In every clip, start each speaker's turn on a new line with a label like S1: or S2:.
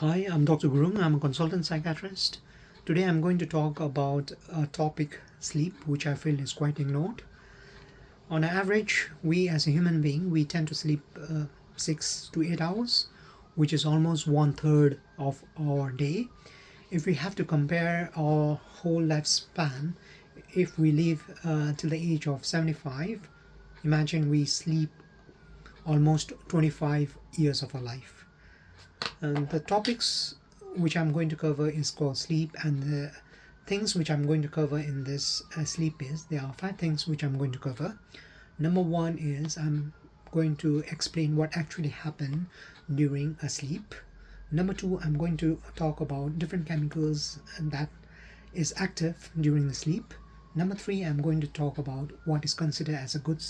S1: Hi, I'm Dr. Gurung. I'm a consultant psychiatrist. Today I'm going to talk about a topic, sleep, which I feel is quite ignored. On average, we as a human being, we tend to sleep 6 to 8 hours, which is almost one third of our day. If we have to compare our whole lifespan, if we live till the age of 75, imagine we sleep almost 25 years of our life. And the topics which I'm going to cover is called sleep, and the things which I'm going to cover in this sleep is there are five things which I'm going to cover. Number one is I'm going to explain what actually happened during a sleep. Number two, I'm going to talk about different chemicals that is active during the sleep. Number three, I'm going to talk about what is considered as a good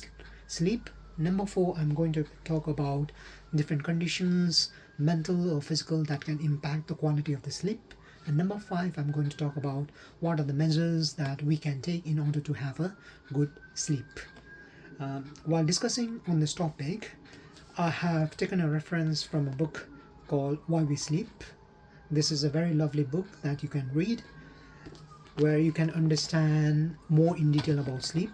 S1: sleep. Number four, I'm going to talk about different conditions, mental or physical, that can impact the quality of the sleep. And number five, I'm going to talk about what are the measures that we can take in order to have a good sleep. While discussing on this topic, I have taken a reference from a book called Why We Sleep. This is a very lovely book that you can read, where you can understand more in detail about sleep.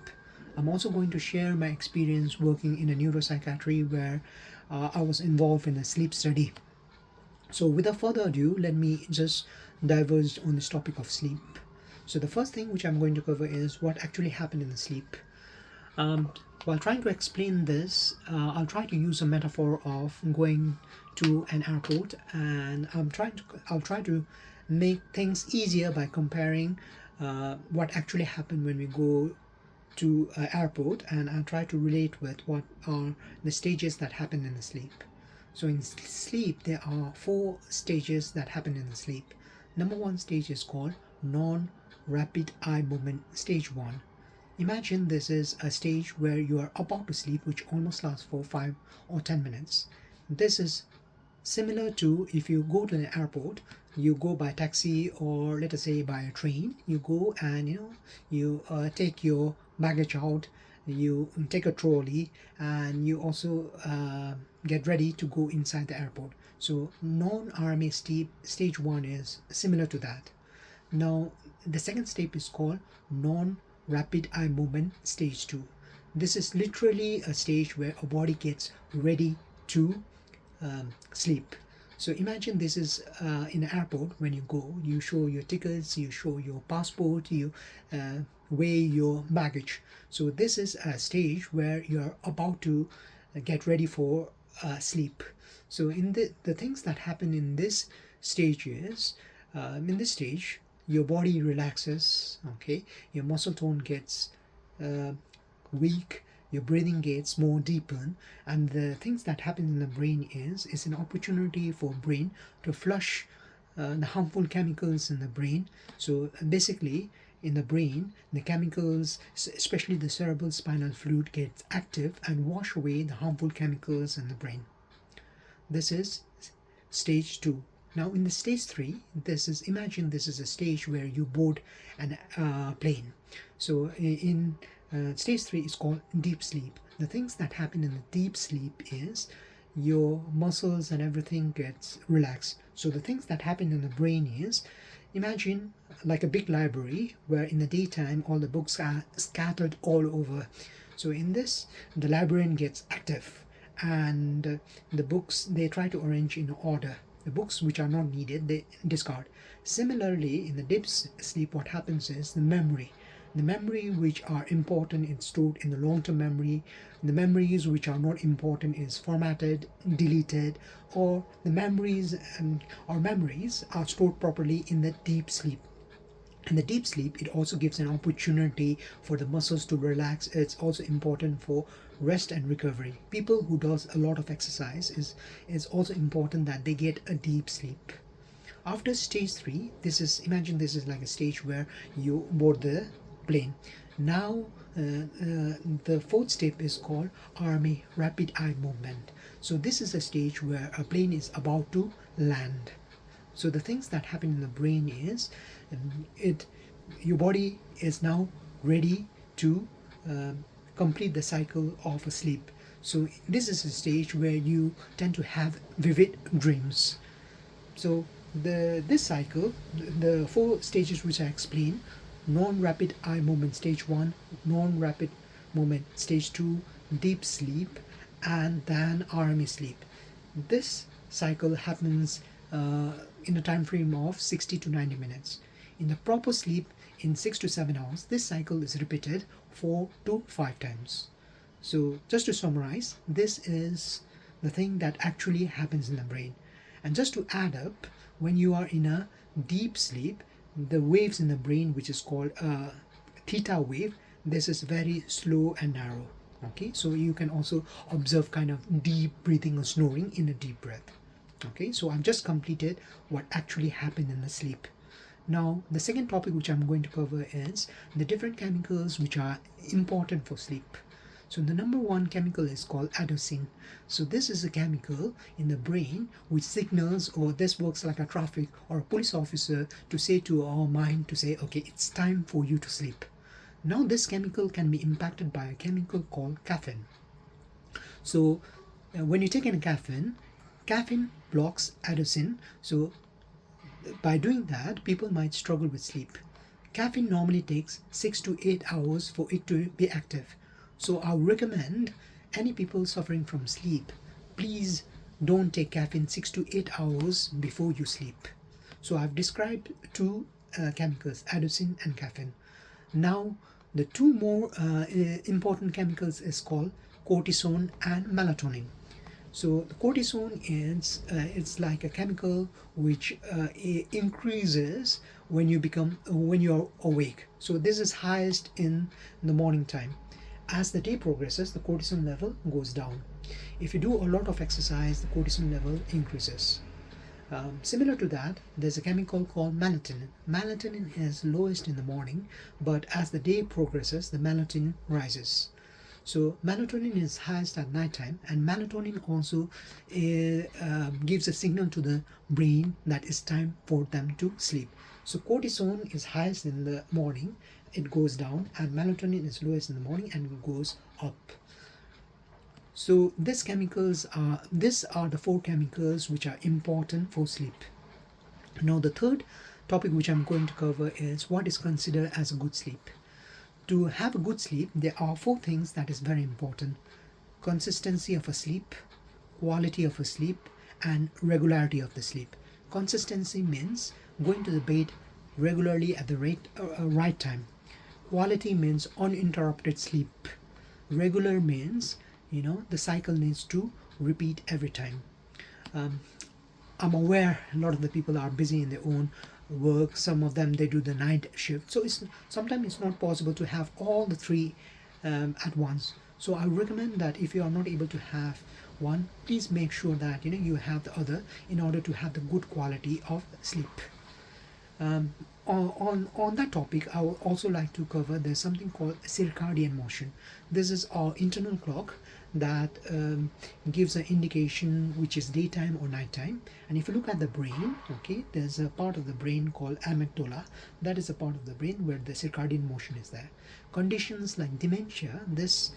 S1: I'm also going to share my experience working in a neuropsychiatry where I was involved in a sleep study. So without further ado, let me just diverge on this topic of sleep. So the first thing which I'm going to cover is what actually happened in the sleep. While trying to explain this, I'll try to use a metaphor of going to an airport, and I'll try to make things easier by comparing what actually happened when we go to an airport, and I'll try to relate with what are the stages that happen in the sleep. So in sleep, there are four stages that happen in the sleep. Number one stage is called non-rapid eye movement, stage one. Imagine this is a stage where you are about to sleep, which almost lasts for 5 or 10 minutes. This is similar to if you go to an airport, you go by taxi or let us say by a train. You go and you take your baggage out, you take a trolley, and you also get ready to go inside the airport. So non-RMA stage one is similar to that. Now the second step is called non-rapid eye movement, stage 2. This is literally a stage where a body gets ready to sleep. So imagine this is in an airport. When you go, you show your tickets, you show your passport, you weigh your baggage. So this is a stage where you're about to get ready for sleep. So in the things that happen in this stage is, in this stage, your body relaxes, okay, your muscle tone gets weak, your breathing gets more deepened, and the things that happen in the brain is an opportunity for brain to flush the harmful chemicals in the brain. So basically, in the brain, the chemicals, especially the cerebral spinal fluid, gets active and wash away the harmful chemicals in the brain. This is stage 2. Now in the stage 3, imagine this is a stage where you board an plane. So in stage 3 is called deep sleep. The things that happen in the deep sleep is your muscles and everything gets relaxed. So the things that happen in the brain is, imagine like a big library where in the daytime all the books are scattered all over. So in this, the librarian gets active, and the books, they try to arrange in order. The books which are not needed, they discard. Similarly, in the deep sleep, what happens is the memory which are important is stored in the long-term memory. The memories which are not important is formatted, deleted, or the memories are stored properly in the deep sleep. In the deep sleep, it also gives an opportunity for the muscles to relax. It's also important for rest and recovery. People who does a lot of exercise, is also important that they get a deep sleep. After stage 3, imagine this is like a stage where you board the plane. Now the fourth step is called RMA, rapid eye movement. So this is a stage where a plane is about to land. So the things that happen in the brain is, your body is now ready to complete the cycle of a sleep. So this is a stage where you tend to have vivid dreams. So this cycle, the four stages which I explained: non-rapid eye movement stage 1, non-rapid movement stage 2, deep sleep, and then REM sleep. This cycle happens in a time frame of 60 to 90 minutes. In the proper sleep, in 6 to 7 hours, this cycle is repeated 4 to 5 times. So just to summarize, this is the thing that actually happens in the brain. And just to add up, when you are in a deep sleep, the waves in the brain, which is called a theta wave, this is very slow and narrow. Okay, so you can also observe kind of deep breathing or snoring in a deep breath. Okay, so I've just completed what actually happened in the sleep. Now, the second topic which I'm going to cover is the different chemicals which are important for sleep. So the number one chemical is called adenosine. So this is a chemical in the brain which signals, or this works like a traffic or a police officer to say to our mind to say, okay, it's time for you to sleep. Now this chemical can be impacted by a chemical called caffeine. So when you take in caffeine blocks adenosine. So by doing that, people might struggle with sleep. Caffeine normally takes 6 to 8 hours for it to be active. So I recommend any people suffering from sleep, please don't take caffeine 6 to 8 hours before you sleep. So I've described two chemicals, adenosine and caffeine. Now the two more important chemicals is called cortisone and melatonin. So the cortisone is it's like a chemical which increases when you're awake. So this is highest in the morning time. As the day progresses, the cortisol level goes down. If you do a lot of exercise, the cortisol level increases. Similar to that, there's a chemical called melatonin. Melatonin is lowest in the morning, but as the day progresses, the melatonin rises. So melatonin is highest at night time, and melatonin also gives a signal to the brain that it's time for them to sleep. So cortisone is highest in the morning, it goes down, and melatonin is lowest in the morning and it goes up. So these are the four chemicals which are important for sleep. Now the third topic which I'm going to cover is what is considered as a good sleep. To have a good sleep, there are four things that is very important: consistency of a sleep, quality of a sleep, and regularity of the sleep. Consistency means going to the bed regularly at the right time. Quality means uninterrupted sleep. Regular means the cycle needs to repeat every time. I'm aware a lot of the people are busy in their own work. Some of them, they do the night shift, so sometimes it's not possible to have all the three at once. So I recommend that if you are not able to have one, please make sure that you have the other in order to have the good quality of sleep. On that topic, I would also like to cover there's something called circadian motion. This is our internal clock that gives an indication which is daytime or nighttime. And if you look at the brain, okay, there's a part of the brain called amygdala. That is a part of the brain where the circadian motion is there. Conditions like dementia, this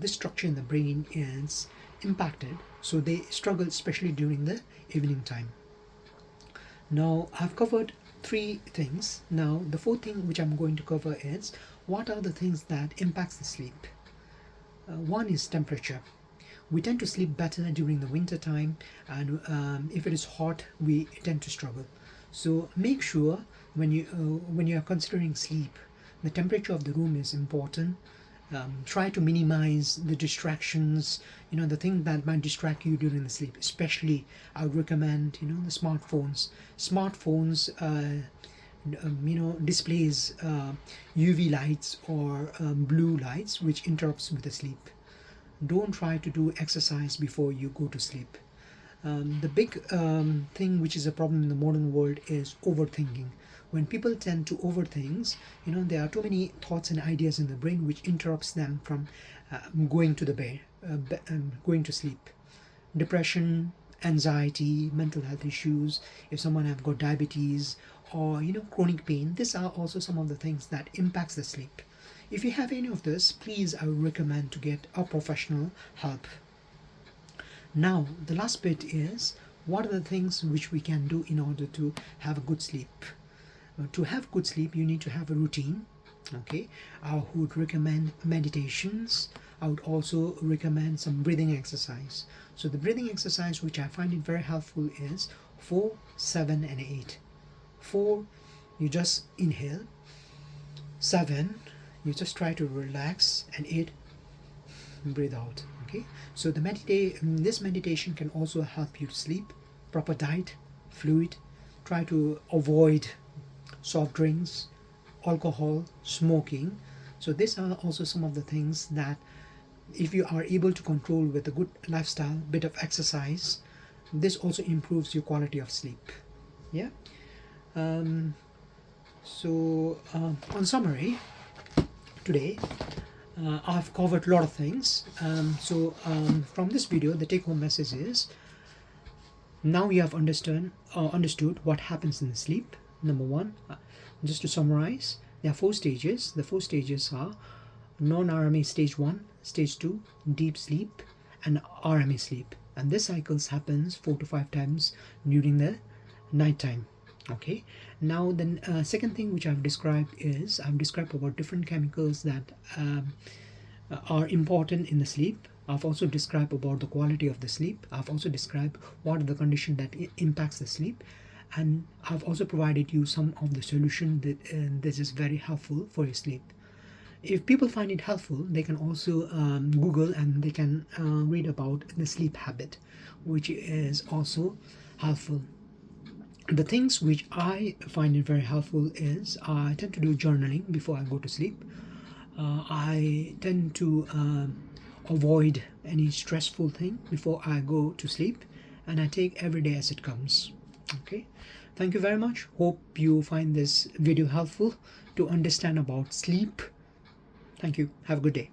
S1: structure in the brain is impacted, so they struggle especially during the evening time. Now I've covered three things. Now the fourth thing which I'm going to cover is what are the things that impacts the sleep. One is temperature. We tend to sleep better during the winter time, and if it is hot, we tend to struggle. So make sure when you are considering sleep, the temperature of the room is important. Try to minimize the distractions, the thing that might distract you during the sleep. Especially I would recommend the smartphones displays UV lights or blue lights which interrupts with the sleep. Don't try to do exercise before you go to sleep. The big thing which is a problem in the modern world is overthinking. When people tend to overthink, there are too many thoughts and ideas in the brain which interrupts them from going to the bed, going to sleep. Depression, anxiety, mental health issues, if someone have got diabetes or chronic pain, these are also some of the things that impacts the sleep. If you have any of this, please, I would recommend to get a professional help. Now the last bit is what are the things which we can do in order to have a good sleep? To have good sleep, you need to have a routine. Okay, I would recommend meditations. I would also recommend some breathing exercise. So the breathing exercise which I find it very helpful is 4, 7 and 8. 4, you just inhale. 7, you just try to relax, and 8, breathe out. Okay, so this meditation can also help you to sleep. Proper diet, fluid, try to avoid soft drinks, alcohol, smoking. So these are also some of the things that if you are able to control with a good lifestyle, bit of exercise, this also improves your quality of sleep. Yeah. On summary, today I've covered a lot of things. From this video, the take-home message is, now you have understood what happens in the sleep. Number one, just to summarize, there are 4 stages. The 4 stages are non-RMA stage 1, stage 2, deep sleep, and RMA sleep. And this cycles happens 4 to 5 times during the night time. Okay, now the second thing which I've described is, I've described about different chemicals that are important in the sleep. I've also described about the quality of the sleep. I've also described what are the condition that impacts the sleep, and I've also provided you some of the solution that this is very helpful for your sleep. If people find it helpful, they can also Google, and they can read about the sleep habit, which is also helpful. The things which I find it very helpful is, I tend to do journaling before I go to sleep. I tend to avoid any stressful thing before I go to sleep, and I take every day as it comes. Okay, thank you very much. Hope you find this video helpful to understand about sleep. Thank you. Have a good day.